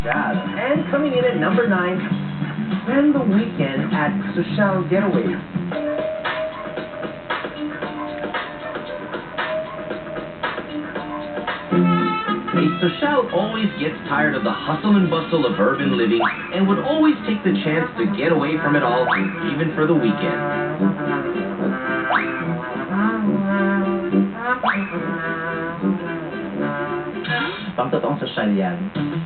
And coming in at number 9, spend the weekend at Social Getaway. A social always gets tired of the hustle and bustle of urban living and would always take the chance to get away from it all, even for the weekend. Pang totoong social yan.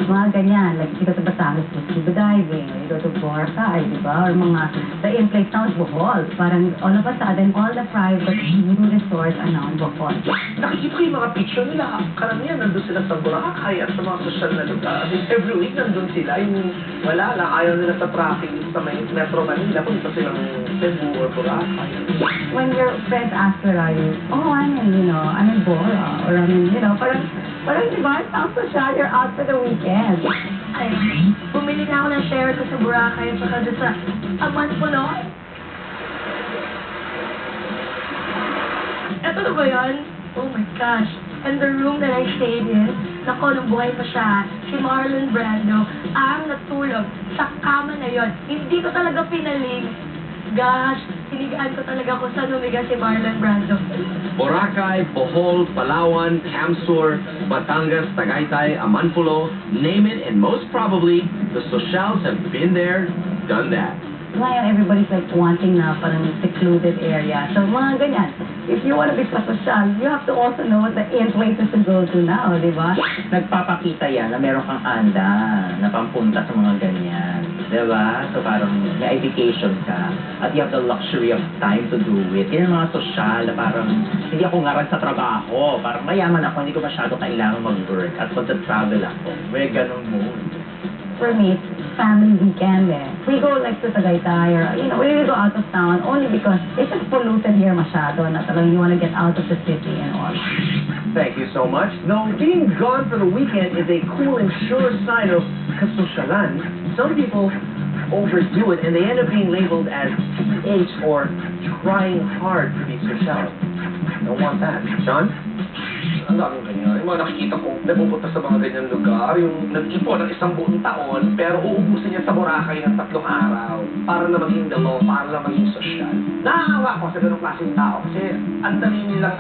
Mga ganyan, like you go to Batangas for scuba diving, or you go to Boracay, di ba? Or mga, the in-place now is Bohol. Parang all of a sudden, all the private resorts are now in Bohol. Nakikita ko yung mga picture nila, karamihan nandun sila sa Boracay at sa mga social na lugar. I mean, every week nandun sila, yung wala lang, ayaw nila sa traffic sa may Metro Manila, punta silang Cebu or Boracay. When your friends ask where are you, oh, I'm in Bora, or parang di ba, sounds social, you're out for the weekend. Ay, bumili na ako ng share ko sa Boracay at saka doon sa Amanpulo. Eto na ba yun? Oh my gosh. And the room that I stayed in, nako, nung buhay pa siya, si Marlon Brando, ang natulog sa kama na yon. Hindi ko talaga pinaling. Gosh, hinigaan ko talaga kung saan umiga si Marlon Brando. Boracay, Bohol, Palawan, Camsur, Batangas, Tagaytay, Amanpulo, name it, and most probably, the socials have been there, done that. Ngayon, everybody's like wanting na parang secluded area. So, mga ganyan. If you want to be social, you have to also know what the in places to go to now, di ba? Nagpapakita yan na meron kang anda na pampunta sa mga ganyan. Di ba? So parang may education ka at you have the luxury of time to do it. Yan ang mga social na parang hindi ako ngarang sa trabaho. Parang mayaman ako, hindi ko masyado kailangan mag-work at mag-travel ako. May ganun mood. For me, it's family weekend eh. We go like to Tagaytay or, we really go out of town only because it's just polluted here masyado na talagang you want to get out of the city and all. Thank you so much. Though being gone for the weekend is a cool and sure sign of kasosyalan, some people overdo it and they end up being labeled as TH or trying hard to be social. Don't want that. Sean? Ang daming ganyan. Yung mga nakikita ko, napupunta sa mga ganyan lugar, yung nag-ipon ng isang buong taon, pero uubusin niya sa Boracay ng 3 araw para na maging dalo, para na maging sosyal. Nakakawa ko sa ganong klaseng tao kasi ang dali nilang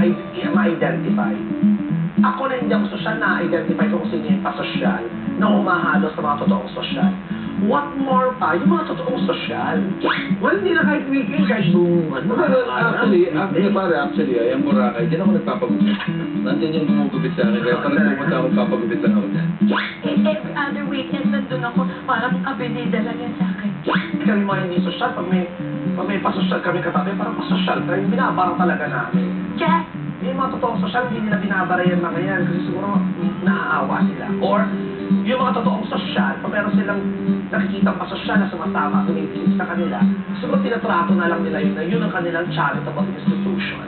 ma-identify. Ako na hindi ako sosyal, na-identify ko kung sino yung pasosyal na humahalo sa mga totoong sosyal. What more pa? Yung mga totoong sosyal. Well, hindi na kahit weekend, kahit buong Actually, ay ang Boracay, dyan ako nagpapagupit. Nandiyan yung gumugupit sa akin, kaya parang pumunta akong papagupit lang ako dyan. Every other weekend, nandun ako, parang kabinida lang yan sa akin. Kami mga hindi sosyal, pag may pasosyal kami katabi, parang pasosyal tayo, binabara talaga namin. Check! Yung mga totoong sosyal, hindi nila binabara yan mga yan kasi siguro naaawa sila. Or, yung mga totoong sosyal, pag meron silang nakikita ang pasosyal na sumasama, tumitigil sa kanila, siguro tinatrato na lang nila yun na yun ang kanilang charitable institution.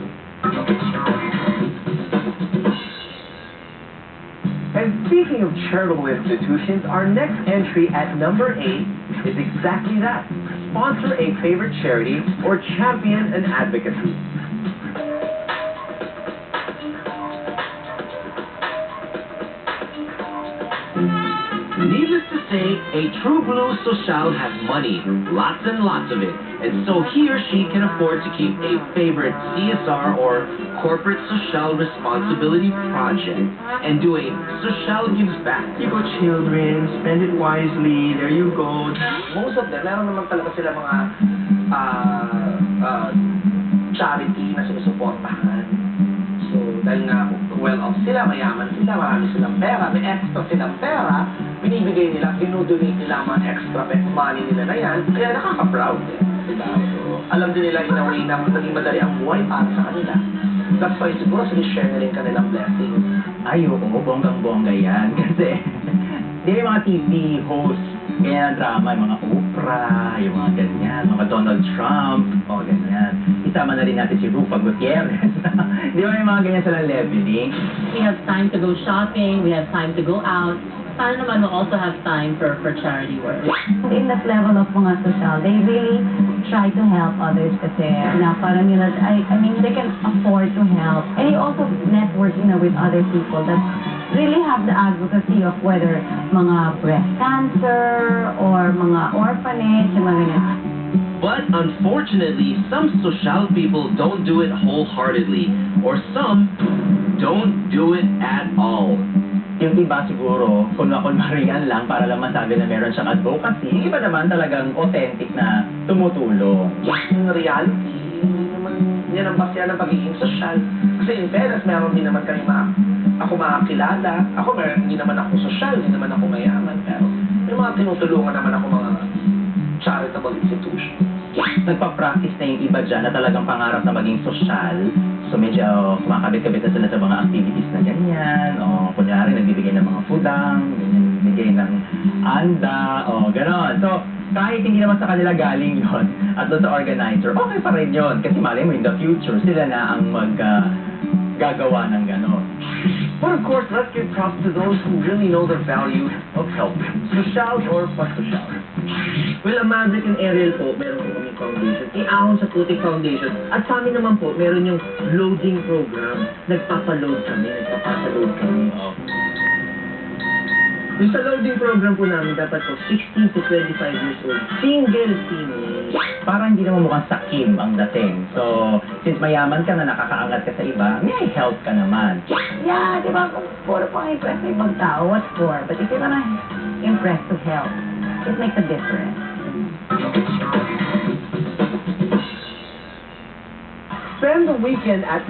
And speaking of charitable institutions, our next entry at number 8 is exactly that. Sponsor a favorite charity or champion an advocacy. Needless to say, a true blue social has money, lots and lots of it, and so he or she can afford to keep a favorite CSR or corporate social responsibility project and do a social gives back. You go children, spend it wisely, there you go. Most of them, meron naman talaga sila mga charity na sinusuportahan. So, dahil nga well-off sila, mayaman sila, marami silang pera, may extra silang pera, binibigay nila, dinudonate nila ang mga extra money nila na yan, kaya nakaka-proud eh. Diba? So, alam din nila in a way na naging madali ang buhay para sa kanila. That's why siguro sinishare nila yung kanilang blessings. Ay, oo, bonggang-bongga yan. Kasi, di ba yung mga TV hosts, ganyan ang drama, yung mga Oprah, yung mga ganyan, mga Donald Trump, o ganyan. Isama na rin natin si Rufa Gutierrez. Di ba yung mga ganyan sila leveling? We have time to go shopping, we have time to go out. Sana naman we'll also have time for charity work. In that level of mga social, they really try to help others kasi na parang I mean, they can afford to help. And you also network, with other people that really have the advocacy of whether mga breast cancer or mga orphanage, yung mga ganyan. But unfortunately, some social people don't do it wholeheartedly, or some don't do it at all. Yung iba siguro, kunwari-kunwarian lang para lang masabi na meron siyang advocacy. Yung iba naman talagang authentic na tumutulong. Yung reality, hindi naman yan ang basya ng pagiging sosyal. Kasi in fairness, meron din naman kayo ako makakilala. Ako meron, hindi naman ako sosyal, hindi naman ako mayaman. Pero yung mga tinutulungan naman ako mga charitable institution. Nagpa-practice na yung iba dyan na talagang pangarap na maging sosyal. So medyo kumakabit-kabit na sila sa mga activities na ganyan. O kunyari, nagbibigay ng mga pudang, nagbibigay ng anda, o gano'n. So kahit hindi naman sa kanila galing yon at doon sa organizer, okay pa rin yun. Kasi malay mo in the future, sila na ang gagawa ng gano'n. But of course, let's give props to those who really know the value of help. Social or pas-social. Well, Magic and Ariel po, meron po kami foundation. Ahon sa Putik Foundation. At sa amin naman po, meron yung loading program. Nagpapaload kami. Yung sa loading program po namin, dapat po 16 to 25 years old. Single. Parang hindi naman mukhang sakim ang dating. So, since mayaman ka na nakakaangat ka sa iba, may help ka naman. Yeah, di ba? Kung puro pang impress sa ibang tao, what for? But if you're gonna impress to help, it makes a difference. Spend the weekend at